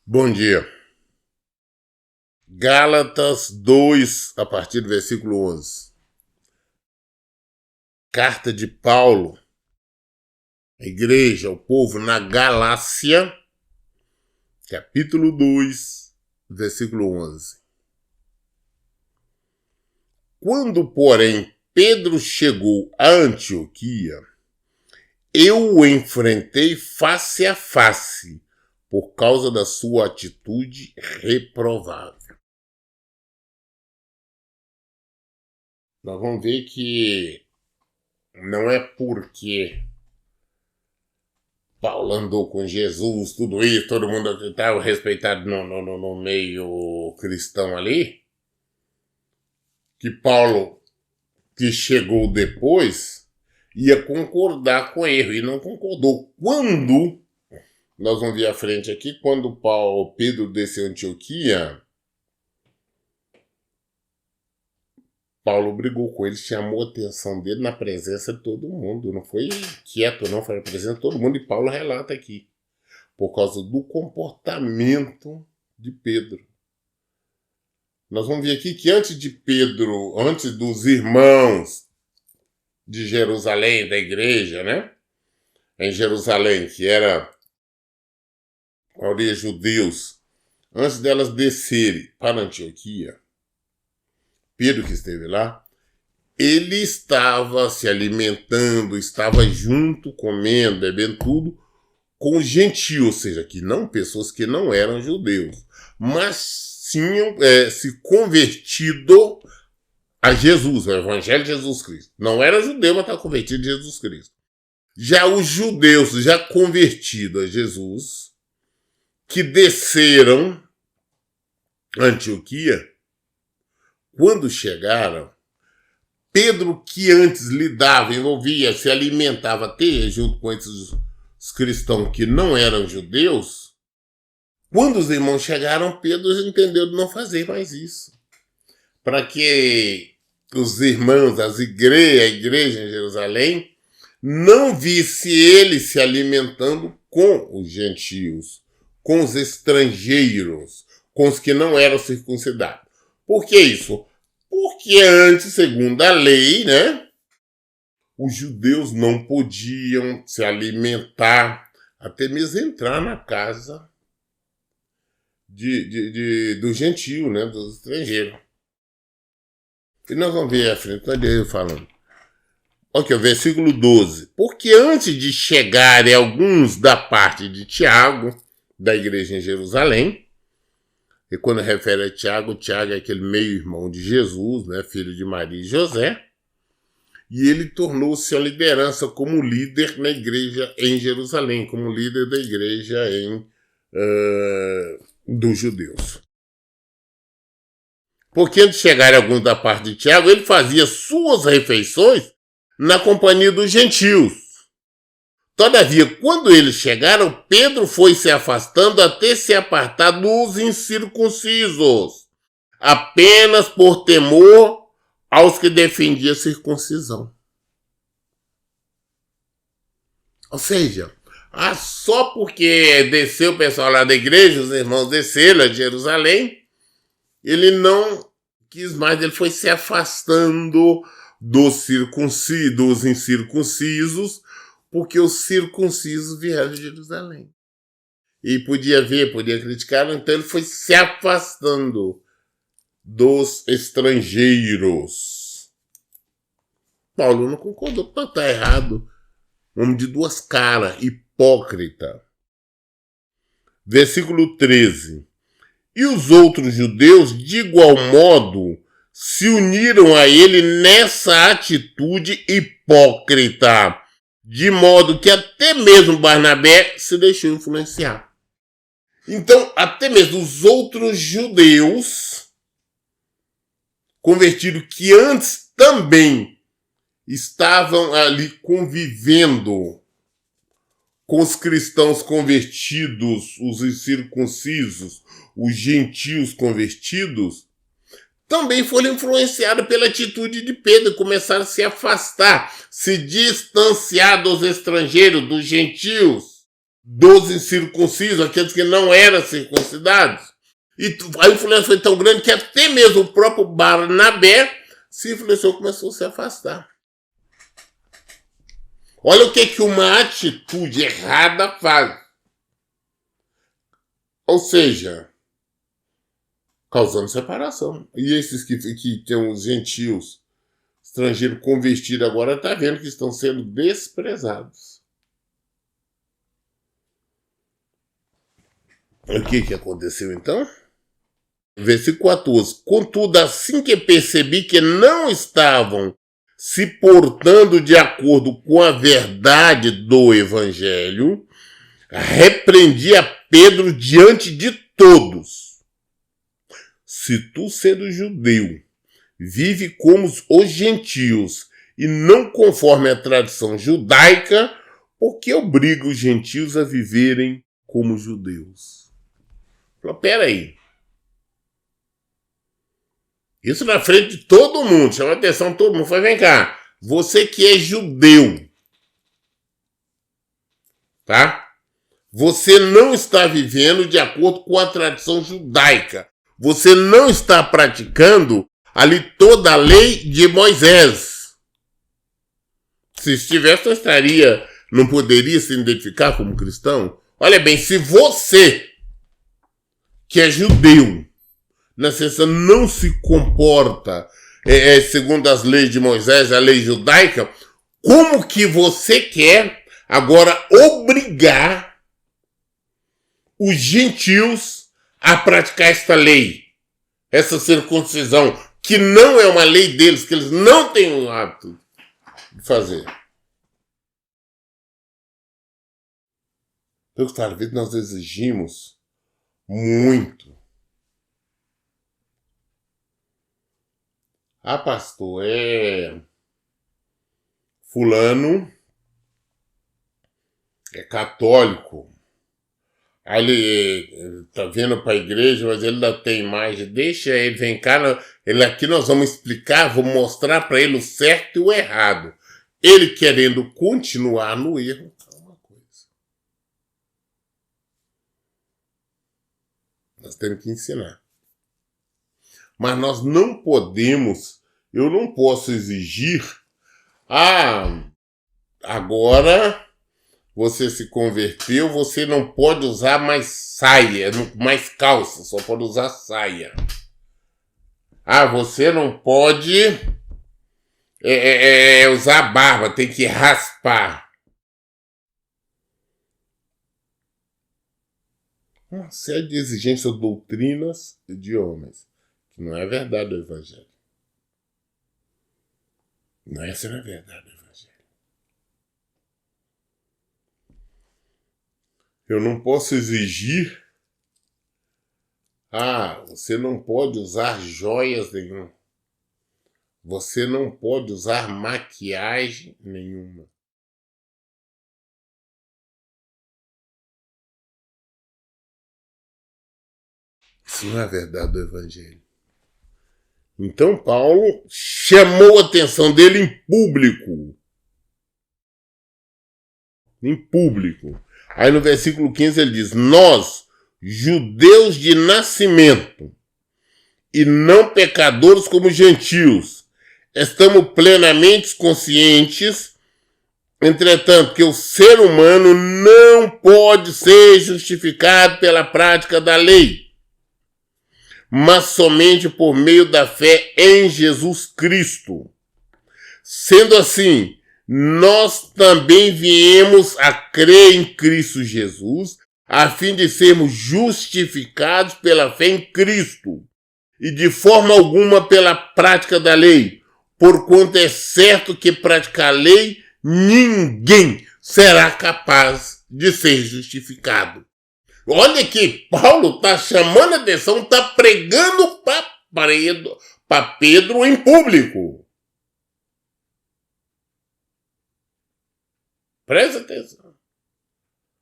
Bom dia. Gálatas 2, a partir do versículo 11. Carta de Paulo à igreja, ao povo na Galácia, capítulo 2, versículo 11. Quando, porém, Pedro chegou a Antioquia, eu o enfrentei face a face por causa da sua atitude reprovável. Nós vamos ver que não é porque Paulo andou com Jesus, tudo isso, todo mundo estava respeitado no meio cristão ali, que Paulo, que chegou depois, ia concordar com ele, e não concordou. Quando, nós vamos ver à frente aqui, quando Pedro desceu a Antioquia, Paulo brigou com ele, chamou a atenção dele na presença de todo mundo. Não foi quieto, não, foi na presença de todo mundo. E Paulo relata aqui, por causa do comportamento de Pedro. Nós vamos ver aqui que antes de Pedro, antes dos irmãos de Jerusalém, da igreja, né? Em Jerusalém, que era a maioria judeus, antes delas descerem para Antioquia, Pedro que esteve lá, ele estava se alimentando, estava junto, comendo, bebendo tudo, com os gentios, ou seja, que não pessoas que não eram judeus, mas tinham se convertido a Jesus, ao Evangelho de Jesus Cristo. Não era judeu, mas estava convertido a Jesus Cristo. Já os judeus, já convertidos a Jesus, que desceram a Antioquia, quando chegaram, Pedro, que antes lidava, envolvia, se alimentava até junto com esses cristãos que não eram judeus, quando os irmãos chegaram, Pedro entendeu de não fazer mais isso. Para que os irmãos, a igreja em Jerusalém, não visse ele se alimentando com os gentios, com os estrangeiros, com os que não eram circuncidados. Por que isso? Porque antes, segundo a lei, né, os judeus não podiam se alimentar, até mesmo entrar na casa do gentio, né, dos estrangeiros. E nós vamos ver à frente, eu falando. Ok, o versículo 12. Porque antes de chegarem alguns da parte de Tiago, da igreja em Jerusalém, e quando refere a Tiago, Tiago é aquele meio-irmão de Jesus, né, filho de Maria e José, e ele tornou-se a liderança como líder na igreja em Jerusalém, como líder da igreja dos judeus. Porque antes de chegar alguns da parte de Tiago, ele fazia suas refeições na companhia dos gentios. Todavia, quando eles chegaram, Pedro foi se afastando até se apartar dos incircuncisos, apenas por temor aos que defendiam a circuncisão. Ou seja, só porque desceu o pessoal lá da igreja, os irmãos desceram de Jerusalém, ele não quis mais, ele foi se afastando dos incircuncisos, porque os circuncisos vieram de Jerusalém. E podia criticar, então ele foi se afastando dos estrangeiros. Paulo não concordou, porque está errado. Homem de duas caras, hipócrita. Versículo 13. E os outros judeus, de igual modo, se uniram a ele nessa atitude hipócrita, de modo que até mesmo Barnabé se deixou influenciar. Então, até mesmo os outros judeus convertidos que antes também estavam ali convivendo com os cristãos convertidos, os incircuncisos, os gentios convertidos, também foram influenciados pela atitude de Pedro, começaram a se afastar, se distanciar dos estrangeiros, dos gentios. dos incircuncisos, aqueles que não eram circuncidados. E a influência foi tão grande que até mesmo o próprio Barnabé se influenciou e começou a se afastar. Olha o que uma atitude errada faz. Ou seja, causando separação. E esses que tem os gentios, estrangeiros convertidos agora, está vendo que estão sendo desprezados. O que aconteceu então? Versículo 14. Contudo, assim que percebi que não estavam se portando de acordo com a verdade do Evangelho, repreendi a Pedro diante de todos. Se tu, sendo judeu, vive como os gentios e não conforme a tradição judaica, por que obriga os gentios a viverem como judeus? Falou, peraí. Isso na frente de todo mundo, chama a atenção de todo mundo. Falei, vem cá, você que é judeu, tá? Você não está vivendo de acordo com a tradição judaica. Você não está praticando ali toda a lei de Moisés. Se estivesse, não poderia se identificar como cristão? Olha bem, se você, que é judeu, na ciência não se comporta segundo as leis de Moisés, a lei judaica, como que você quer agora obrigar os gentios a praticar esta lei, essa circuncisão, que não é uma lei deles, que eles não têm o hábito de fazer? Então, às vezes nós exigimos muito. Ah, pastor, fulano é católico. Aí ele tá vindo para a igreja, mas ele ainda tem imagem. Deixa ele, vem cá, ele aqui nós vamos explicar, vamos mostrar para ele o certo e o errado. Ele querendo continuar no erro, é uma coisa. Nós temos que ensinar. Mas nós não podemos, eu não posso exigir, agora você se converteu, você não pode usar mais saia, mais calça, só pode usar saia. Você não pode usar barba, tem que raspar. Uma série de exigências, doutrinas de homens. Que não é verdade do Evangelho. Essa não é verdade do Evangelho. Eu não posso exigir, você não pode usar joias nenhuma. Você não pode usar maquiagem nenhuma. Isso não é verdade do Evangelho. Então Paulo chamou a atenção dele em público. Em público. Aí no versículo 15 ele diz, nós, judeus de nascimento, e não pecadores como gentios, estamos plenamente conscientes, entretanto, que o ser humano não pode ser justificado pela prática da lei, mas somente por meio da fé em Jesus Cristo. Sendo assim, nós também viemos a crer em Cristo Jesus, a fim de sermos justificados pela fé em Cristo, e de forma alguma pela prática da lei, porquanto é certo que praticar a lei, ninguém será capaz de ser justificado. Olha que Paulo está chamando a atenção, está pregando para Pedro em público. Presta atenção.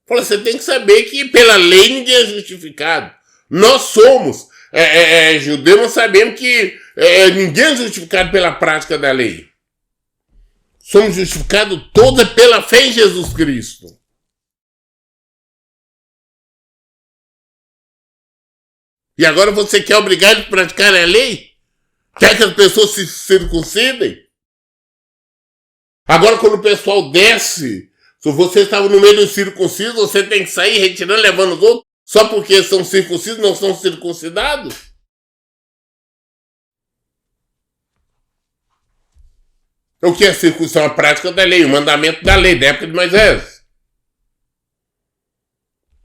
Fala, você tem que saber que pela lei ninguém é justificado. Nós somos judeus, nós sabemos que ninguém é justificado pela prática da lei. Somos justificados todos pela fé em Jesus Cristo. E agora você quer obrigar eles a praticarem a lei? Quer que as pessoas se circuncidem? Agora quando o pessoal desce, se você estava no meio dos circuncisos, você tem que sair retirando, levando os outros, só porque são circuncisos, não são circuncidados? O que é circuncisão? A prática da lei, o mandamento da lei, da época de Moisés.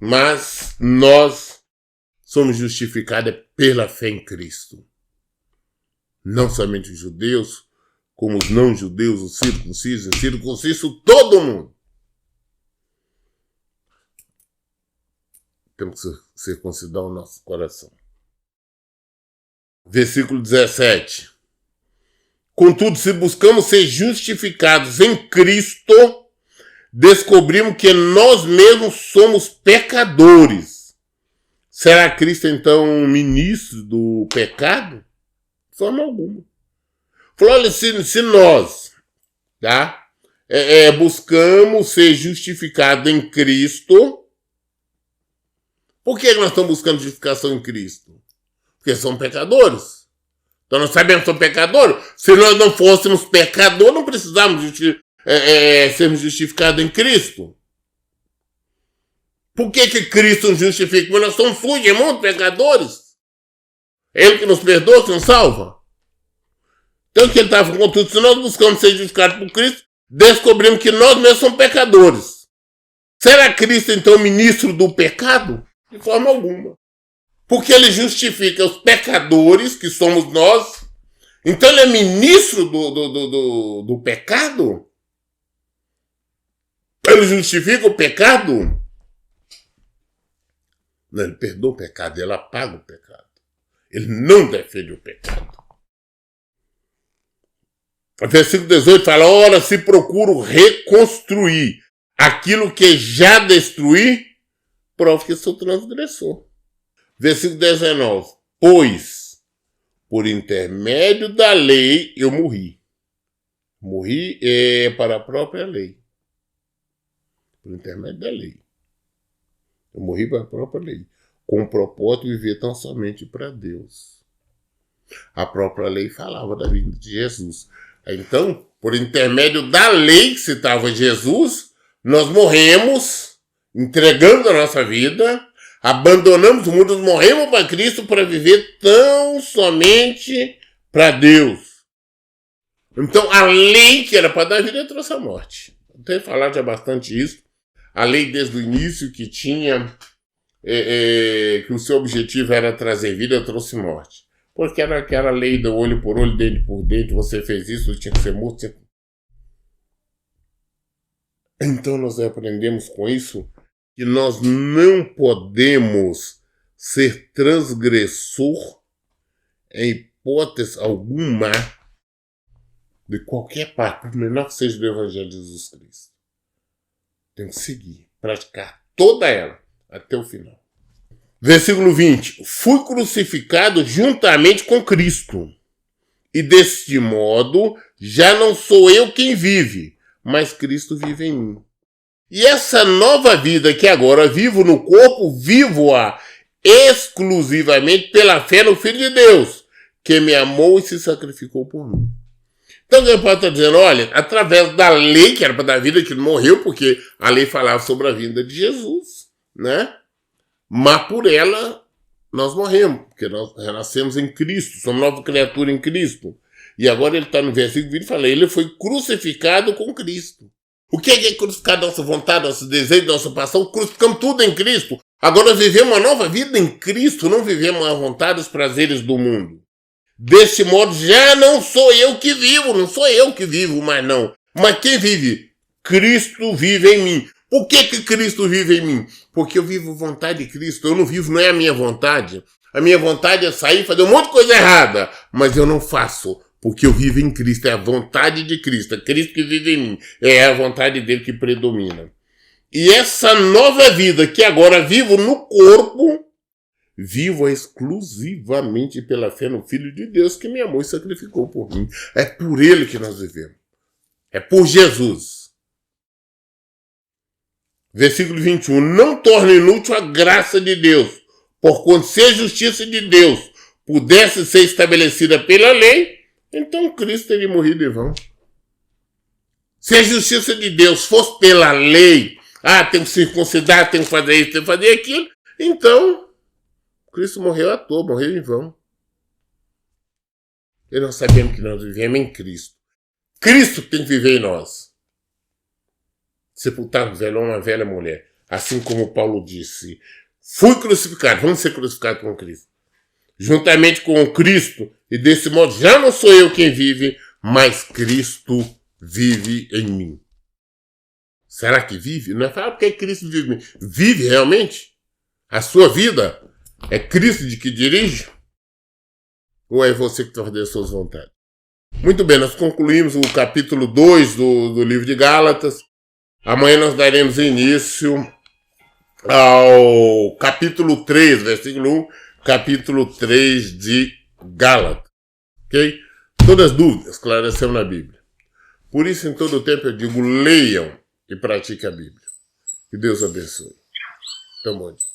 Mas nós somos justificados pela fé em Cristo. Não somente os judeus, como os não-judeus, os circuncisos, todo mundo. Temos que circuncidar o nosso coração. Versículo 17. Contudo, se buscamos ser justificados em Cristo, descobrimos que nós mesmos somos pecadores. Será Cristo, então, um ministro do pecado? De forma alguma. Falou, olha, se nós buscamos ser justificados em Cristo, por que nós estamos buscando justificação em Cristo? Porque somos pecadores. Então nós sabemos que somos pecadores. Se nós não fôssemos pecadores, não precisávamos sermos justificados em Cristo. Por que Cristo nos justifica? Porque nós somos sujos, irmãos, pecadores. Ele que nos perdoa, que nos salva. Então o que ele estava com tudo, se nós buscamos ser justificados por Cristo, descobrimos que nós mesmos somos pecadores. Será Cristo então ministro do pecado? De forma alguma. Porque ele justifica os pecadores, que somos nós. Então ele é ministro do pecado? Ele justifica o pecado? Não, ele perdoa o pecado, ele apaga o pecado. Ele não defende o pecado. O versículo 18 fala, ora, se procuro reconstruir aquilo que já destruí, prova que sou transgressor. Versículo 19. Pois, por intermédio da lei, eu morri. Morri para a própria lei. Por intermédio da lei. Eu morri para a própria lei. Com o propósito de viver tão somente para Deus. A própria lei falava da vida de Jesus. Então, por intermédio da lei que citava Jesus, nós morremos, entregamos a nossa vida, abandonamos o mundo, morremos para Cristo para viver tão somente para Deus. Então, a lei que era para dar vida trouxe a morte. Eu tenho falado já bastante isso. A lei desde o início que tinha, que o seu objetivo era trazer vida, trouxe morte. Porque era aquela lei do olho por olho, dente por dente, você fez isso, tinha que ser morto. Então nós aprendemos com isso que nós não podemos ser transgressor em hipótese alguma de qualquer parte, por menor que seja do Evangelho de Jesus Cristo. Tem que seguir, praticar toda ela até o final. Versículo 20. Fui crucificado juntamente com Cristo. E deste modo, já não sou eu quem vive, mas Cristo vive em mim. E essa nova vida que agora vivo no corpo, vivo-a exclusivamente pela fé no Filho de Deus, que me amou e se sacrificou por mim. Então o Paulo está dizendo, olha, através da lei, que era para dar vida, que ele morreu, porque a lei falava sobre a vinda de Jesus, né? Mas por ela, nós morremos, porque nós renascemos em Cristo, somos nova criatura em Cristo. E agora ele está no versículo 20 e fala, ele foi crucificado com Cristo. O que é crucificar nossa vontade, nosso desejo, nossa paixão? Crucificamos tudo em Cristo. Agora vivemos uma nova vida em Cristo, não vivemos a vontade e os prazeres do mundo. Desse modo, já não sou eu que vivo, não sou eu que vivo mais não. Mas quem vive? Cristo vive em mim. Por que Cristo vive em mim? Porque eu vivo a vontade de Cristo. Eu não vivo, não é a minha vontade. A minha vontade é sair e fazer um monte de coisa errada. Mas eu não faço, porque eu vivo em Cristo. É a vontade de Cristo. É Cristo que vive em mim. É a vontade dele que predomina. E essa nova vida que agora vivo no corpo, vivo exclusivamente pela fé no Filho de Deus que me amou e sacrificou por mim. É por ele que nós vivemos. É por Jesus. Versículo 21. Não torne inútil a graça de Deus, Porquanto se a justiça de Deus pudesse ser estabelecida pela lei, então Cristo teria morrido em vão. Se a justiça de Deus fosse pela lei, tem que circuncidar, tem que fazer isso, tem que fazer aquilo, então Cristo morreu à toa, morreu em vão. E nós sabemos que nós vivemos em Cristo. Cristo tem que viver em nós. Sepultar um velho homem, uma velha mulher. Assim como Paulo disse, fui crucificado, vamos ser crucificados com Cristo. Juntamente com Cristo, e desse modo já não sou eu quem vive, mas Cristo vive em mim. Será que vive? Não é falar porque Cristo vive em mim. Vive realmente? A sua vida é Cristo de que dirige? Ou é você que está fazendo as suas vontades? Muito bem, nós concluímos o capítulo 2 do livro de Gálatas. Amanhã nós daremos início ao capítulo 3, versículo 1, capítulo 3 de Gálatas. Ok? Todas as dúvidas esclarecemos na Bíblia. Por isso, em todo o tempo, eu digo, leiam e pratiquem a Bíblia. Que Deus abençoe. Então, bom dia.